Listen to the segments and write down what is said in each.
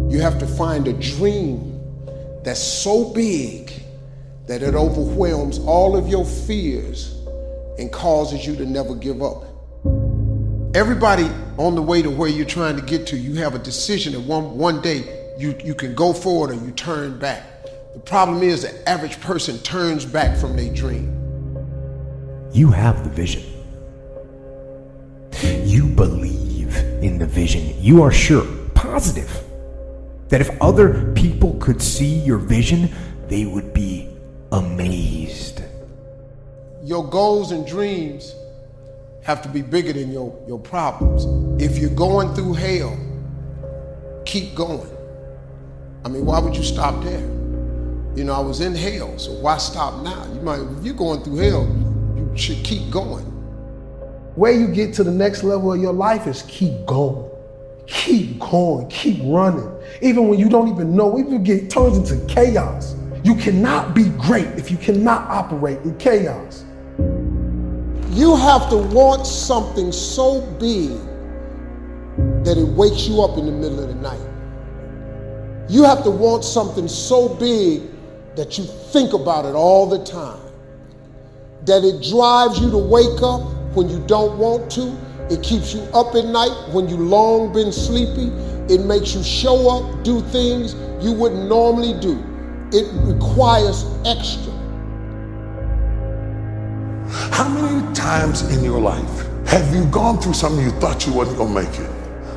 You have to find a dream that's so big that it overwhelms all of your fears and causes you to never give up. Everybody on the way to where you're trying to get to, you have a decision that one day you can go forward or you turn back. The problem is the average person turns back from their dream. You have the vision. You believe in the vision. You are sure, positive, that if other people could see your vision, they would be amazed. Your goals and dreams have to be bigger than your problems. If you're going through hell, keep going. I mean, why would you stop there? You know, I was in hell, so why stop now? If you're going through hell, you should keep going. Where you get to the next level of your life is keep going. Keep going, keep running. Even when you don't even know, even if it turns into chaos. You cannot be great if you cannot operate in chaos. You have to want something so big that it wakes you up in the middle of the night. You have to want something so big that you think about it all the time. That it drives you to wake up when you don't want to. It keeps you up at night when you long been sleepy. It makes you show up, do things you wouldn't normally do. It requires extra. How many times in your life have you gone through something you thought you wasn't gonna make it?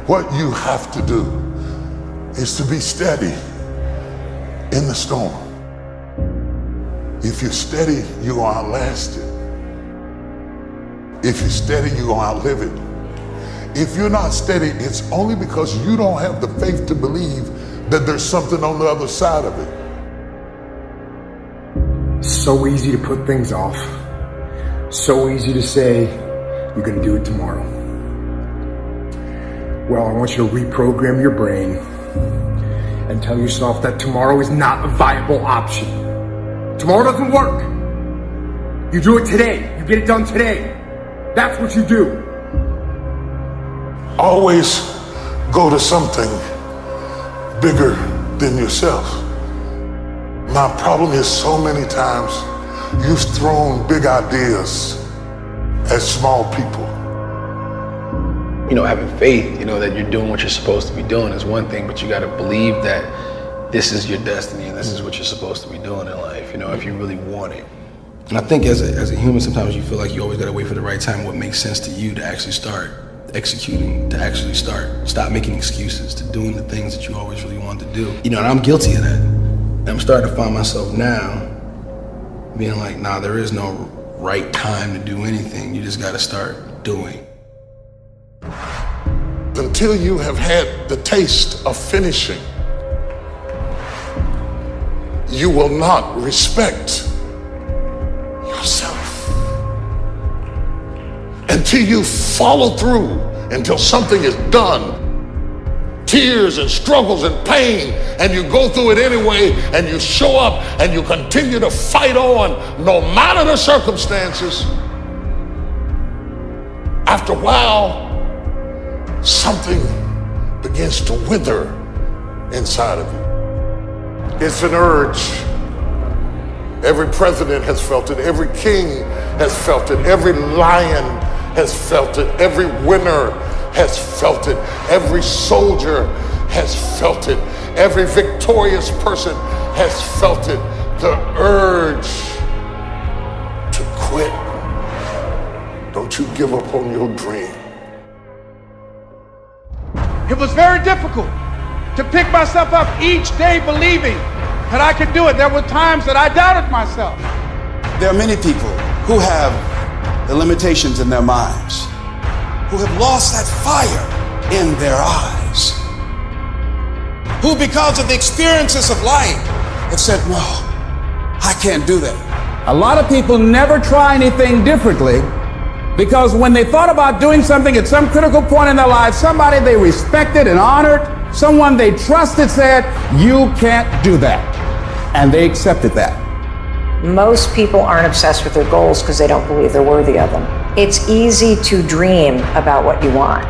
What you have to do is to be steady in the storm. If you're steady, you're gonna outlast it. If you're steady, you're gonna outlive it. If you're not steady, it's only because you don't have the faith to believe that there's something on the other side of it. So easy to put things off. So easy to say, you're gonna do it tomorrow. Well, I want you to reprogram your brain and tell yourself that tomorrow is not a viable option. Tomorrow doesn't work. You do it today. You get it done today. That's what you do. Always go to something bigger than yourself. My problem is so many times you've thrown big ideas at small people. You know, having faith, that you're doing what you're supposed to be doing is one thing, but you got to believe that this is your destiny and this is what you're supposed to be doing in life, if you really want it. And I think as a human, sometimes you feel like you always got to wait for the right time, what makes sense to you to actually start executing, to actually stop making excuses, to doing the things that you always really wanted to do. And I'm guilty of that. And I'm starting to find myself now being like, nah, there is no right time to do anything. You just got to start doing. Until you have had the taste of finishing, you will not respect yourself. Until you follow through, until something is done, tears and struggles and pain, and you go through it anyway, and you show up and you continue to fight on no matter the circumstances. After a while, something begins to wither inside of you. It's an urge. Every president has felt it. Every king has felt it. Every lion has felt it. Every winner has felt it. Every soldier has felt it. Every victorious person has felt it. The urge to quit. Don't you give up on your dream. It was very difficult to pick myself up each day believing that I could do it. There were times that I doubted myself. There are many people who have the limitations in their minds, who have lost that fire in their eyes, who because of the experiences of life have said, no, I can't do that. A lot of people never try anything differently because when they thought about doing something at some critical point in their lives, somebody they respected and honored, someone they trusted said, you can't do that. And they accepted that. Most people aren't obsessed with their goals because they don't believe they're worthy of them. It's easy to dream about what you want.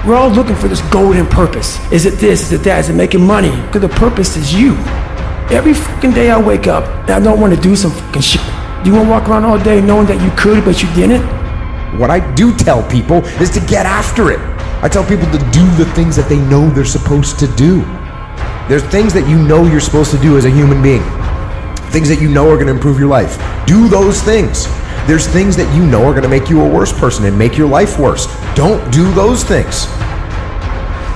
We're all looking for this golden purpose. Is it this? Is it that? Is it making money? Because the purpose is you. Every fucking day I wake up and I don't want to do some fucking shit. Do you want to walk around all day knowing that you could, but you didn't? What I do tell people is to get after it. I tell people to do the things that they know they're supposed to do. There's things that you know you're supposed to do as a human being. Things that you know are going to improve your life. Do those things. There's things that you know are going to make you a worse person and make your life worse. Don't do those things.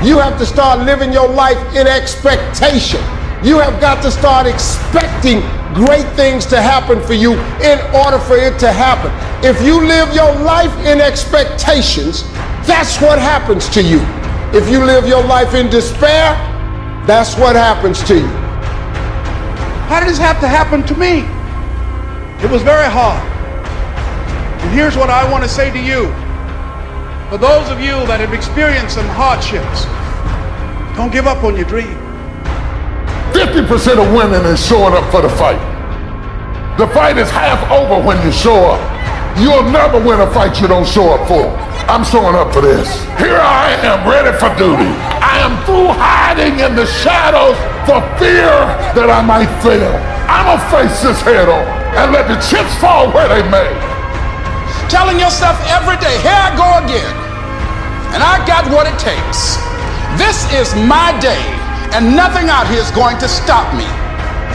You have to start living your life in expectation. You have got to start expecting great things to happen for you in order for it to happen. If you live your life in expectations, that's what happens to you. If you live your life in despair, that's what happens to you. How did this have to happen to me? It was very hard. And here's what I want to say to you. For those of you that have experienced some hardships, don't give up on your dream. 50% of winning is showing up for the fight. The fight is half over when you show up. You'll never win a fight you don't show up for. I'm showing up for this. Here I am, ready for duty. I am through hiding in the shadows for fear that I might fail. I'm gonna face this head on and let the chips fall where they may. Telling yourself every day, here I go again, and I got what it takes. This is my day, and nothing out here is going to stop me.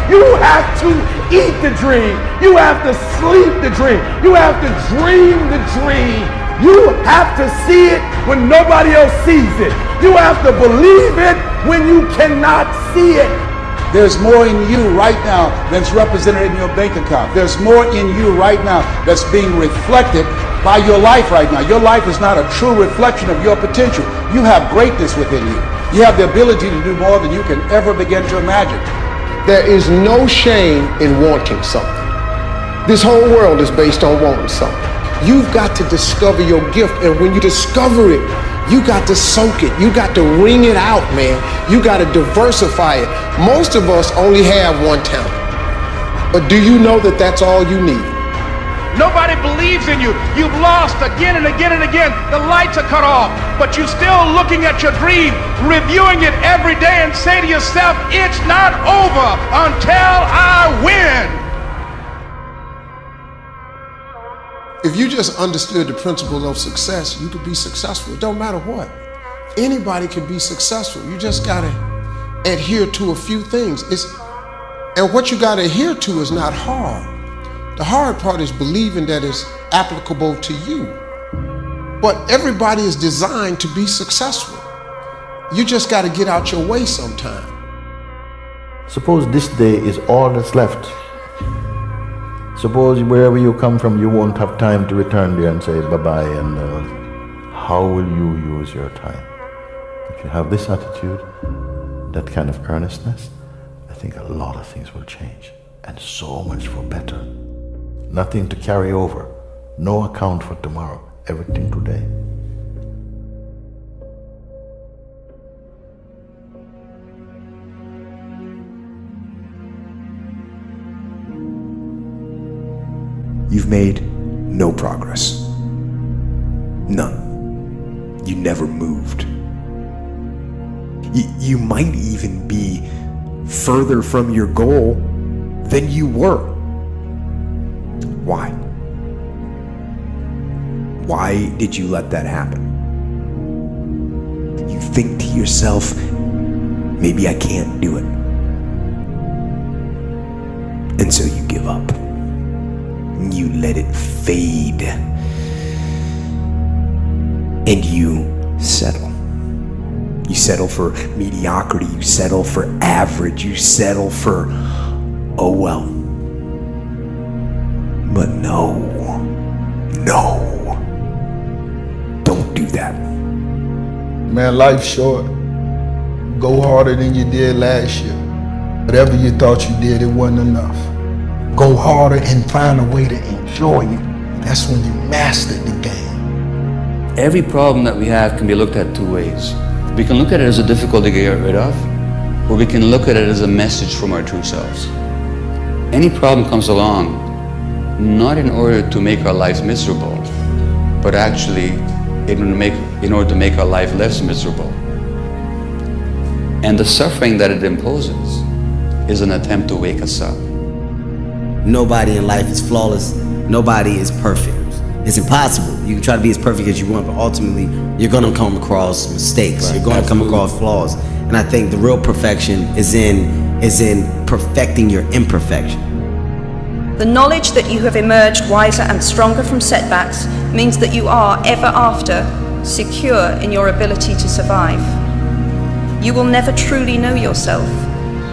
You have to eat the dream. You have to sleep the dream. You have to dream the dream. You have to see it when nobody else sees it. You have to believe it when you cannot see it. There's more in you right now than's represented in your bank account. There's more in you right now that's being reflected by your life right now. Your life is not a true reflection of your potential. You have greatness within you. You have the ability to do more than you can ever begin to imagine. There is no shame in wanting something. This whole world is based on wanting something. You've got to discover your gift, and when you discover it, you got to soak it. You got to wring it out, man. You got to diversify it. Most of us only have one talent. But do you know that that's all you need? Nobody believes in you. You've lost again and again and again. The lights are cut off, but you're still looking at your dream, reviewing it every day, and say to yourself, it's not over until I win. If you just understood the principles of success, you could be successful. It don't matter what. Anybody can be successful. You just gotta adhere to a few things. And what you gotta adhere to is not hard. The hard part is believing that it's applicable to you. But everybody is designed to be successful. You just gotta get out your way sometime. Suppose this day is all that's left. Suppose wherever you come from, you won't have time to return there and say bye-bye, and how will you use your time? If you have this attitude, that kind of earnestness, I think a lot of things will change, and so much for better. Nothing to carry over, no account for tomorrow, everything today. You've made no progress. None. You never moved. You might even be further from your goal than you were. Why? Why did you let that happen? You think to yourself, maybe I can't do it. And so you give up. You let it fade. And you settle. You settle for mediocrity. You settle for average. You settle for, oh well. But no. Don't do that. Man, life's short. Go harder than you did last year. Whatever you thought you did, it wasn't enough. Go harder and find a way to enjoy it. That's when you mastered the game. Every problem that we have can be looked at two ways. We can look at it as a difficulty to get rid of, or we can look at it as a message from our true selves. Any problem comes along, not in order to make our lives miserable, but actually it will make in order to make our life less miserable. And the suffering that it imposes is an attempt to wake us up. Nobody in life is flawless. Nobody is perfect. It's impossible. You can try to be as perfect as you want, but ultimately you're going to come across mistakes. Right. You're going to come across flaws. And I think the real perfection is in perfecting your imperfection. The knowledge that you have emerged wiser and stronger from setbacks means that you are, ever after, secure in your ability to survive. You will never truly know yourself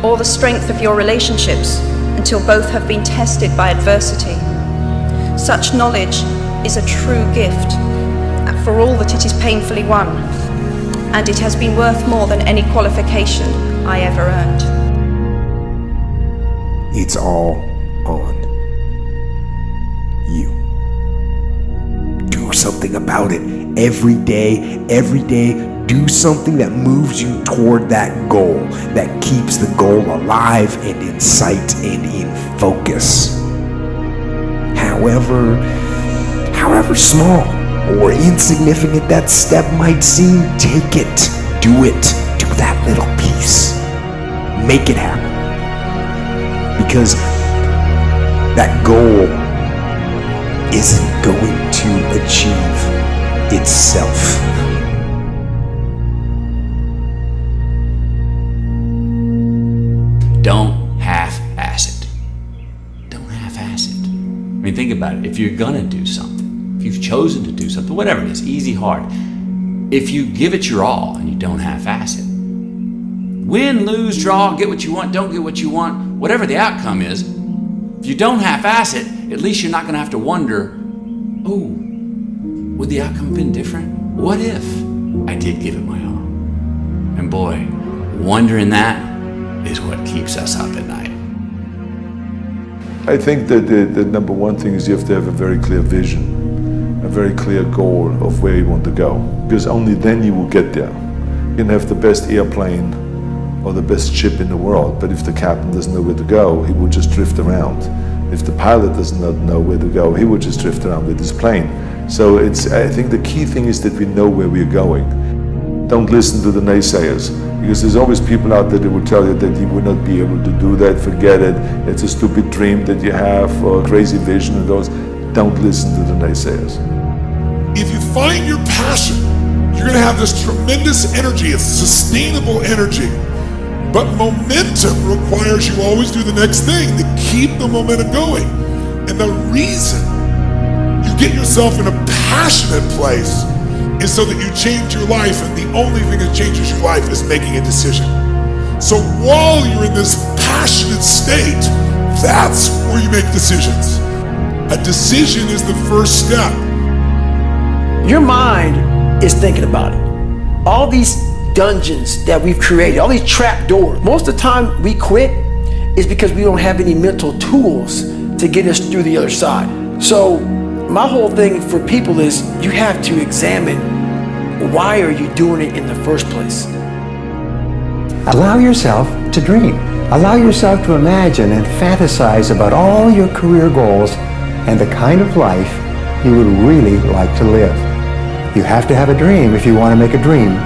or the strength of your relationships until both have been tested by adversity. Such knowledge is a true gift, for all that it is painfully won, and it has been worth more than any qualification I ever earned. It's all on you. Do something about it. Every day, do something that moves you toward that goal, that keeps the goal alive and in sight and in focus. However small or insignificant that step might seem, take it. Do it. Do that little piece. Make it happen. Because that goal isn't going to achieve itself. Don't half-ass it. Don't half-ass it. I mean, think about it. If you're gonna do something, if you've chosen to do something, whatever it is, easy, hard, if you give it your all and you don't half-ass it, win, lose, draw, get what you want, don't get what you want, whatever the outcome is, if you don't half-ass it, at least you're not gonna have to wonder, oh, would the outcome have been different? What if I did give it my all? And boy, wondering that is what keeps us up at night. I think that the number one thing is you have to have a very clear vision, a very clear goal of where you want to go, because only then you will get there. You can have the best airplane or the best ship in the world, but if the captain doesn't know where to go, he will just drift around. If the pilot doesn't know where to go, he will just drift around with his plane. So I think the key thing is that we know where we're going. Don't listen to the naysayers, because there's always people out there that will tell you that you will not be able to do that, forget it, it's a stupid dream that you have, or a crazy vision, and those. Don't listen to the naysayers. If you find your passion, you're gonna have this tremendous energy. It's sustainable energy. But momentum requires you always do the next thing to keep the momentum going. And the reason you get yourself in a passionate place is so that you change your life, and the only thing that changes your life is making a decision. So while you're in this passionate state, that's where you make decisions. A decision is the first step. Your mind is thinking about it. All these dungeons that we've created, all these trap doors, most of the time we quit is because we don't have any mental tools to get us through the other side. So my whole thing for people is you have to examine, why are you doing it in the first place? Allow yourself to dream. Allow yourself to imagine and fantasize about all your career goals and the kind of life you would really like to live. You have to have a dream if you want to make a dream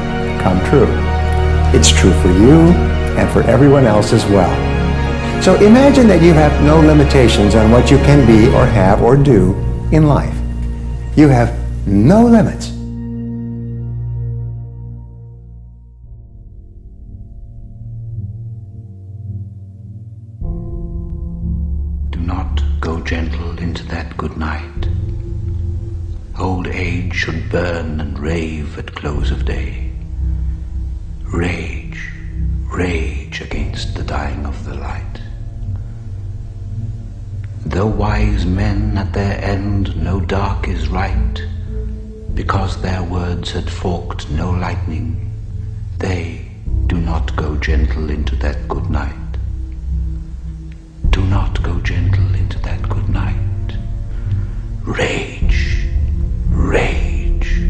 come true. It's true for you and for everyone else as well. So imagine that you have no limitations on what you can be or have or do in life. You have no limits. Do not go gentle into that good night. Old age should burn and rave at close of day. Rage, rage against the dying of the light. Though wise men at their end know dark is right, because their words had forked no lightning, they do not go gentle into that good night. Do not go gentle into that good night. Rage, rage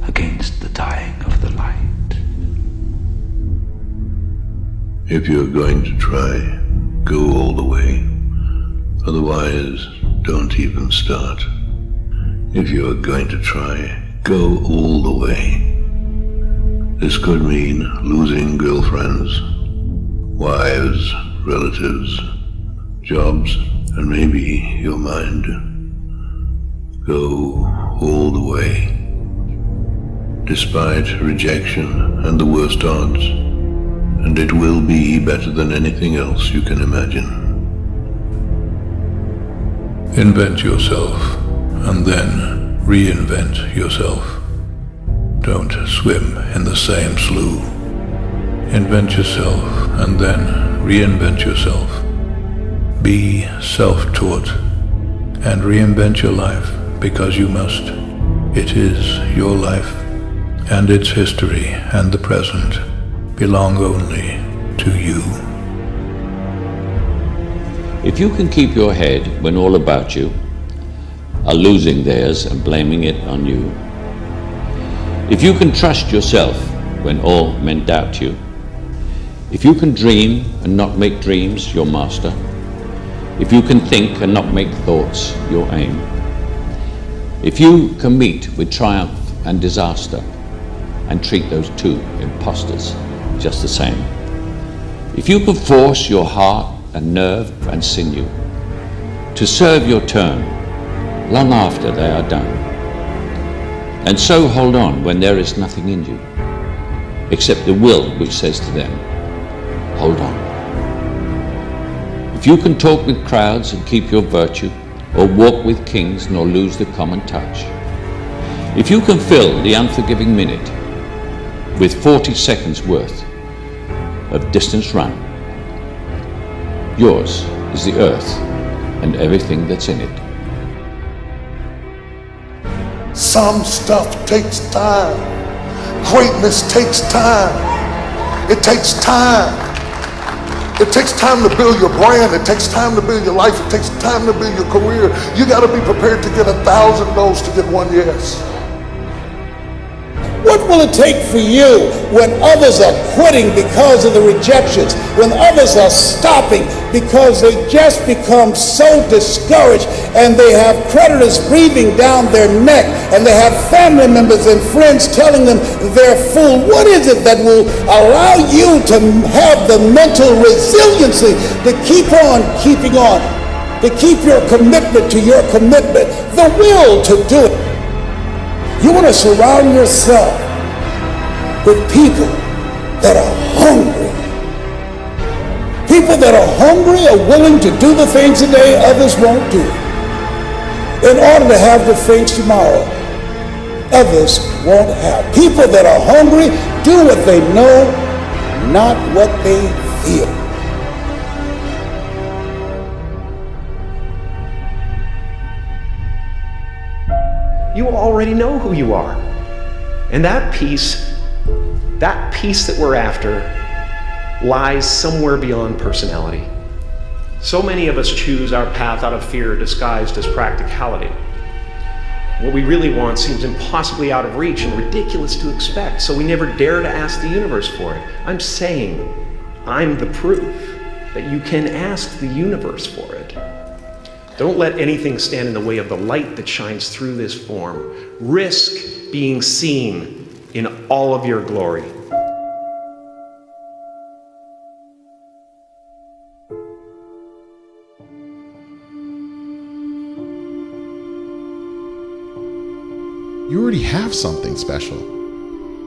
against the dying of the light. If you're going to try, go all the way. Otherwise, don't even start. If you are going to try, Go all the way. This could mean losing girlfriends, wives, relatives, jobs, and maybe your mind. Go all the way. Despite rejection and the worst odds, and it will be better than anything else you can imagine. Invent yourself, and then reinvent yourself. Don't swim in the same slough. Invent yourself, and then reinvent yourself. Be self-taught, and reinvent your life, because you must. It is your life, and its history and the present belong only to you. If you can keep your head when all about you are losing theirs and blaming it on you, if you can trust yourself when all men doubt you, if you can dream and not make dreams your master, if you can think and not make thoughts your aim, if you can meet with triumph and disaster and treat those two impostors just the same, if you can force your heart and nerve and sinew to serve your turn long after they are done, and so hold on when there is nothing in you except the will which says to them, hold on. If you can talk with crowds and keep your virtue, or walk with kings nor lose the common touch, if you can fill the unforgiving minute with 40 seconds worth of distance run, yours is the earth and everything that's in it. Some stuff takes time. Greatness takes time. It takes time. It takes time to build your brand. It takes time to build your life. It takes time to build your career. You got to be prepared to get 1,000 no's to get one yes. What will it take for you when others are quitting because of the rejections, when others are stopping because they just become so discouraged and they have creditors breathing down their neck and they have family members and friends telling them they're fool? What is it that will allow you to have the mental resiliency to keep on keeping on, to keep your commitment to your commitment, the will to do it? You want to surround yourself with people that are hungry. People that are hungry are willing to do the things today others won't do, in order to have the things tomorrow others won't have. People that are hungry do what they know, not what they feel. You already know who you are. And that peace that we're after lies somewhere beyond personality. So many of us choose our path out of fear disguised as practicality. What we really want seems impossibly out of reach and ridiculous to expect, so we never dare to ask the universe for it. I'm saying I'm the proof that you can ask the universe for it. Don't let anything stand in the way of the light that shines through this form. Risk being seen in all of your glory. You already have something special.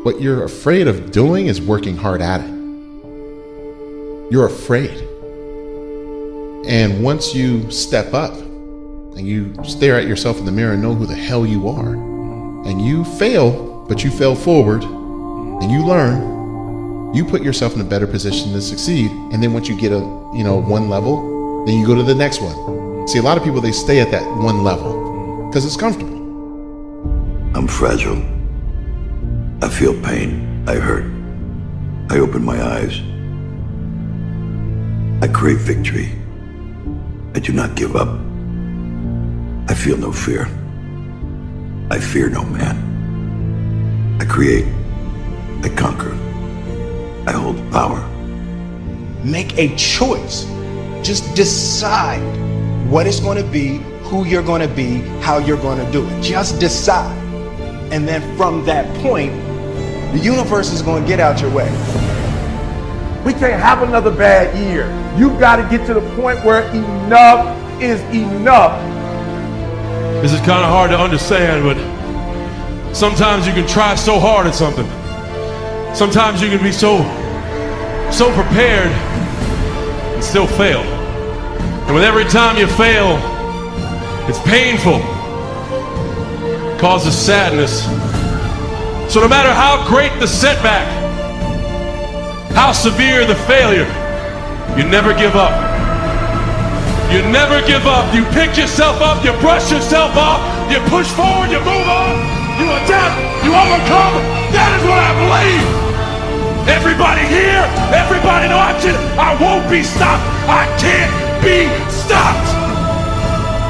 What you're afraid of doing is working hard at it. You're afraid. And once you step up and you stare at yourself in the mirror and know who the hell you are, and you fail, but you fail forward, and you learn, you put yourself in a better position to succeed. And then once you get one level, then you go to the next one. See, a lot of people, they stay at that one level because it's comfortable. I'm fragile. I feel pain. I hurt. I open my eyes. I crave victory. I do not give up. I feel no fear. I fear no man. I create. I conquer. I hold power. Make a choice. Just decide what it's going to be, who you're going to be, how you're going to do it. Just decide. And then from that point, the universe is going to get out your way. We can't have another bad year. You've got to get to the point where enough is enough. This is kind of hard to understand, but sometimes you can try so hard at something. Sometimes you can be so prepared and still fail. And with every time you fail, it's painful, causes sadness. So no matter how great the setback, how severe the failure, you never give up. You never give up. You pick yourself up, you brush yourself off, you push forward, you move on, you adapt, you overcome. That is what I believe. Everybody here, everybody watching, I won't be stopped. I can't be stopped.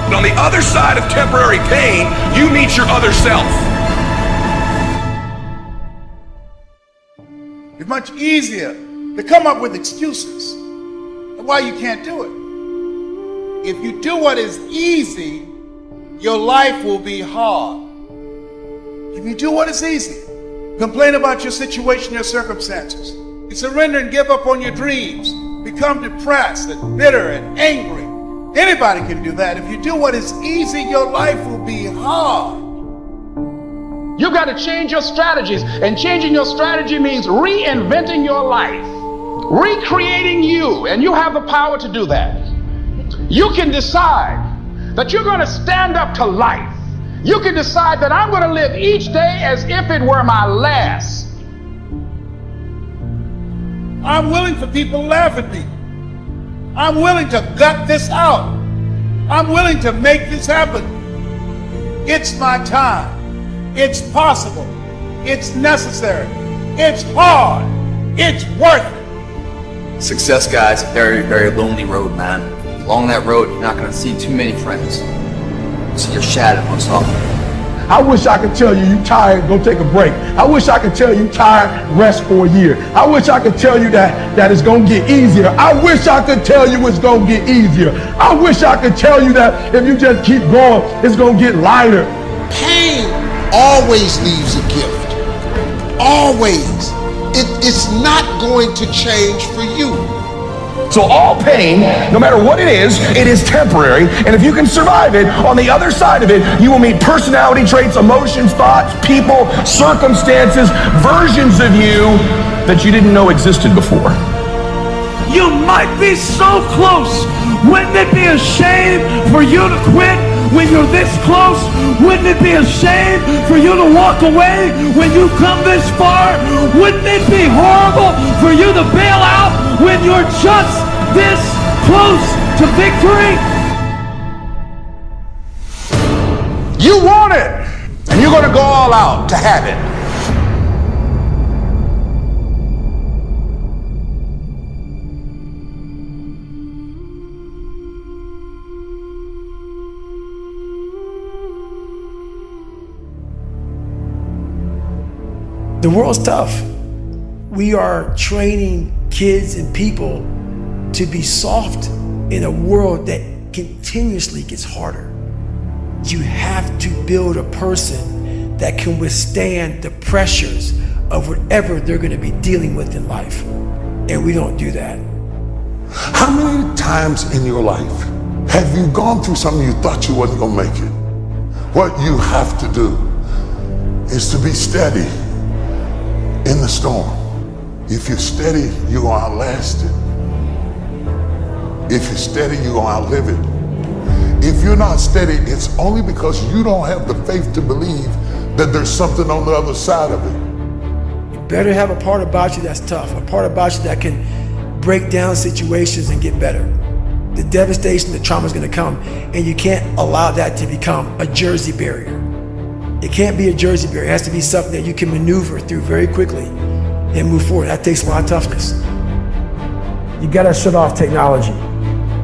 And on the other side of temporary pain, you meet your other self. It's much easier to come up with excuses of why you can't do it. If you do what is easy, your life will be hard. If you do what is easy, complain about your situation, your circumstances, you surrender and give up on your dreams, become depressed and bitter and angry. Anybody can do that. If you do what is easy, your life will be hard. You've got to change your strategies, and changing your strategy means reinventing your life, recreating you, and you have the power to do that. You can decide that you're going to stand up to life. You can decide that I'm going to live each day as if it were my last. I'm willing for people to laugh at me. I'm willing to gut this out. I'm willing to make this happen. It's my time. It's possible. It's necessary. It's hard. It's worth it. Success, guys, a very, very lonely road, man. Along that road, you're not going to see too many friends. See your shadow most often. I wish I could tell you you tired, go take a break. I wish I could tell you tired, rest for a year. I wish I could tell you that it's going to get easier. I wish I could tell you it's going to get easier. I wish I could tell you that if you just keep going, it's going to get lighter. Pain always leaves a gift. Always. It's not going to change for you. So all pain, no matter what it is temporary, and if you can survive it, on the other side of it, you will meet personality traits, emotions, thoughts, people, circumstances, versions of you that you didn't know existed before. You might be so close. Wouldn't it be a shame for you to quit when you're this close? Wouldn't it be a shame for you to walk away when you've come this far? Wouldn't it be horrible for you to bail out when you're just this close to victory? You want it, and you're going to go all out to have it. The world's tough. We are training kids and people to be soft in a world that continuously gets harder. You have to build a person that can withstand the pressures of whatever they're going to be dealing with in life. And we don't do that. How many times in your life have you gone through something you thought you wasn't going to make it? What you have to do is to be steady in the storm. If you're steady, you're going to outlast it. If you're steady, you're going to outlive it. If you're not steady, it's only because you don't have the faith to believe that there's something on the other side of it. You better have a part about you that's tough, a part about you that can break down situations and get better. The devastation, the trauma is going to come, and you can't allow that to become a Jersey barrier. It can't be a Jersey barrier. It has to be something that you can maneuver through very quickly and move forward. That takes a lot of toughness. You gotta shut off technology.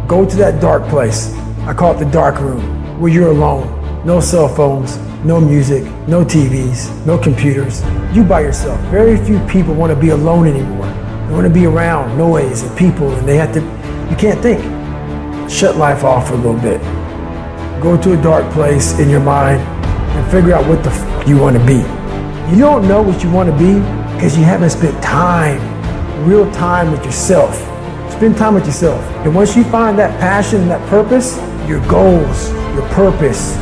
Go to that dark place. I call it the dark room, where you're alone. No cell phones, no music, no TVs, no computers. You by yourself. Very few people want to be alone anymore. They want to be around noise and people, and you can't think. Shut life off for a little bit. Go to a dark place in your mind and figure out what the f you want to be. You don't know what you want to be because you haven't spent time, real time with yourself. Spend time with yourself. And once you find that passion, that purpose, your goals, your purpose,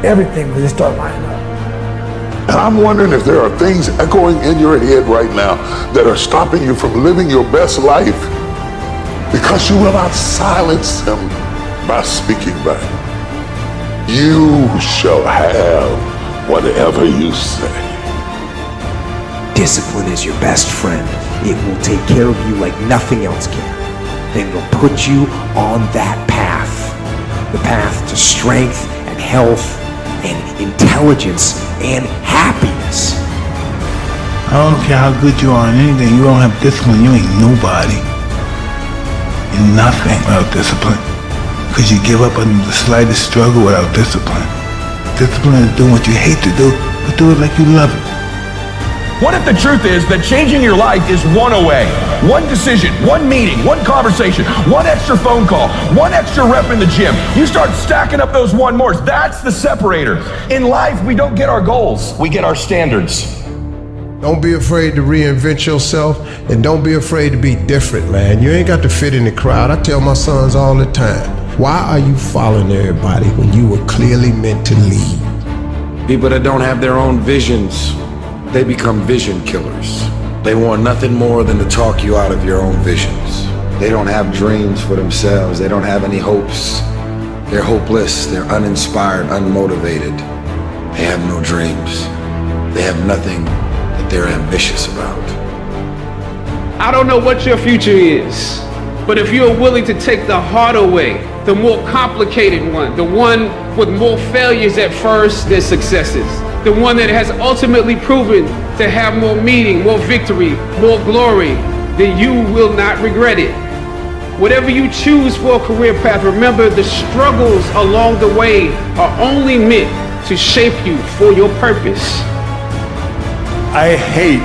everything will just start lining up. And I'm wondering if there are things echoing in your head right now that are stopping you from living your best life because you will not silence them by speaking back. You shall have whatever you say. Discipline is your best friend. It will take care of you like nothing else can. And it'll put you on that path. The path to strength and health and intelligence and happiness. I don't care how good you are in anything, you don't have discipline, you ain't nobody. You're nothing without discipline. Because you give up on the slightest struggle without discipline. Discipline is doing what you hate to do, but do it like you love it. What if the truth is that changing your life is one away? One decision, one meeting, one conversation, one extra phone call, one extra rep in the gym. You start stacking up those one mores. That's the separator. In life, we don't get our goals. We get our standards. Don't be afraid to reinvent yourself, and don't be afraid to be different, man. You ain't got to fit in the crowd. I tell my sons all the time, why are you following everybody when you were clearly meant to lead? People that don't have their own visions, they become vision killers. They want nothing more than to talk you out of your own visions. They don't have dreams for themselves. They don't have any hopes. They're hopeless. They're uninspired, unmotivated. They have no dreams. They have nothing that they're ambitious about. I don't know what your future is, but if you're willing to take the harder way, the more complicated one, the one with more failures at first than successes, the one that has ultimately proven to have more meaning, more victory, more glory, then you will not regret it. Whatever you choose for a career path, remember the struggles along the way are only meant to shape you for your purpose. I hate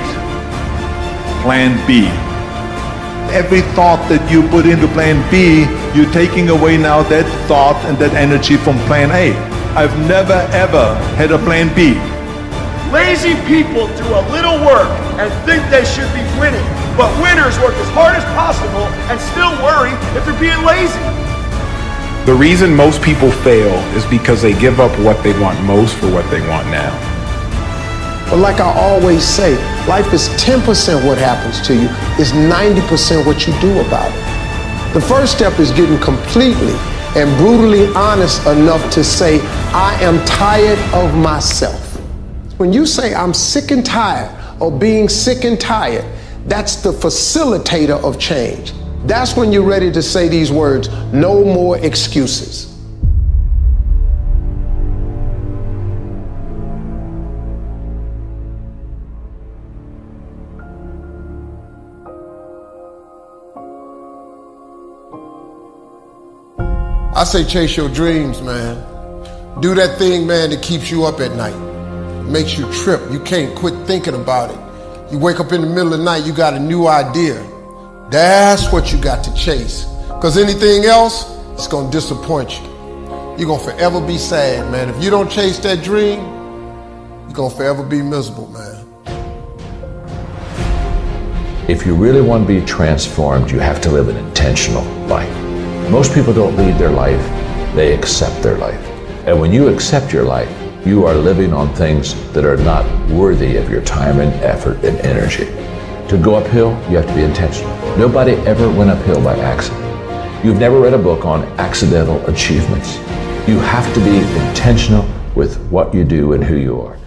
Plan B. Every thought that you put into Plan B, you're taking away now that thought and that energy from Plan A. I've never ever had a Plan B. Lazy people do a little work and think they should be winning, but winners work as hard as possible and still worry if they're being lazy. The reason most people fail is because they give up what they want most for what they want now. But like I always say, life is 10% what happens to you, is 90% what you do about it. The first step is getting completely and brutally honest enough to say, I am tired of myself. When you say I'm sick and tired of being sick and tired, that's the facilitator of change. That's when you're ready to say these words, no more excuses. I say chase your dreams, man. Do that thing, man, that keeps you up at night. Makes you trip. You can't quit thinking about it. You wake up in the middle of the night, you got a new idea. That's what you got to chase. Because anything else, it's going to disappoint you. You're going to forever be sad, man. If you don't chase that dream, you're going to forever be miserable, man. If you really want to be transformed, you have to live an intentional life. Most people don't lead their life, they accept their life. And when you accept your life, you are living on things that are not worthy of your time and effort and energy. To go uphill, you have to be intentional. Nobody ever went uphill by accident. You've never read a book on accidental achievements. You have to be intentional with what you do and who you are.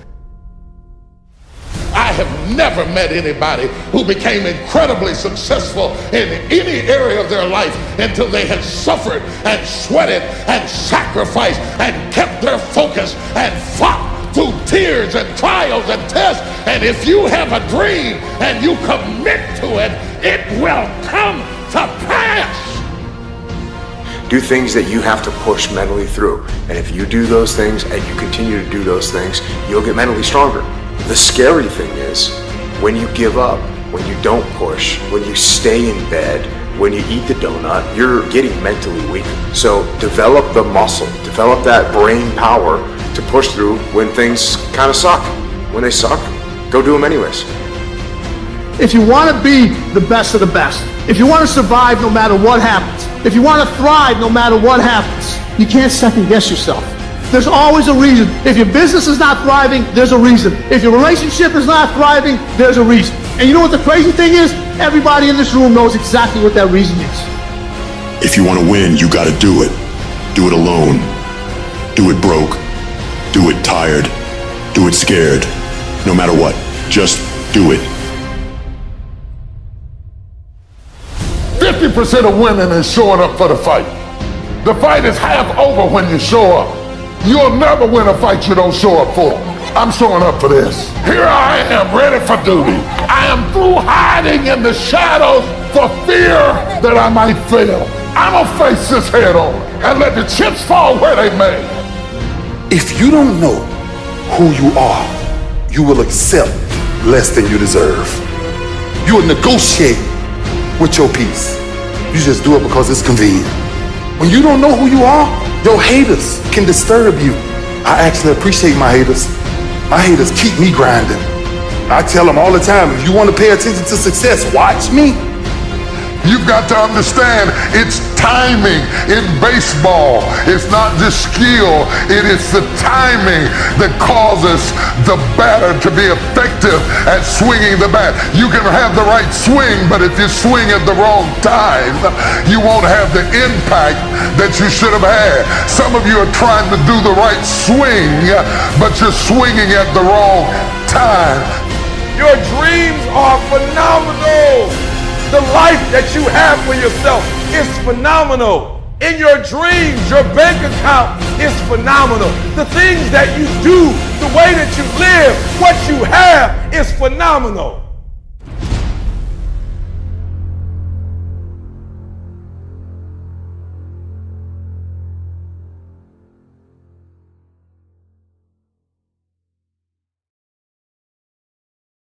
I have never met anybody who became incredibly successful in any area of their life until they had suffered and sweated and sacrificed and kept their focus and fought through tears and trials and tests. And if you have a dream and you commit to it, it will come to pass. Do things that you have to push mentally through. And if you do those things and you continue to do those things, you'll get mentally stronger. The scary thing is when you give up, when you don't push, when you stay in bed, when you eat the donut, you're getting mentally weaker. So develop the muscle, develop that brain power to push through when things kind of suck. When they suck, go do them anyways. If you want to be the best of the best, if you want to survive no matter what happens, if you want to thrive no matter what happens, you can't second guess yourself. There's always a reason. If your business is not thriving, there's a reason. If your relationship is not thriving, there's a reason. And you know what the crazy thing is? Everybody in this room knows exactly what that reason is. If you want to win, you got to do it. Do it alone. Do it broke. Do it tired. Do it scared. No matter what, just do it. 50% of winning is showing up for the fight. The fight is half over when you show up. You'll never win a fight you don't show up for. I'm showing up for this. Here I am, ready for duty. I am through hiding in the shadows for fear that I might fail. I'm gonna face this head on and let the chips fall where they may. If you don't know who you are, you will accept less than you deserve. You will negotiate with your peace. You just do it because it's convenient. When you don't know who you are, your haters can disturb you. I actually appreciate my haters. My haters keep me grinding. I tell them all the time, if you want to pay attention to success, watch me. You've got to understand it's timing in baseball. It's not just skill. It is the timing that causes the batter to be effective at swinging the bat. You can have the right swing, but if you swing at the wrong time, you won't have the impact that you should have had. Some of you are trying to do the right swing, but you're swinging at the wrong time. Your dreams are phenomenal. The life that you have for yourself is phenomenal. In your dreams, your bank account is phenomenal. The things that you do, the way that you live, what you have is phenomenal.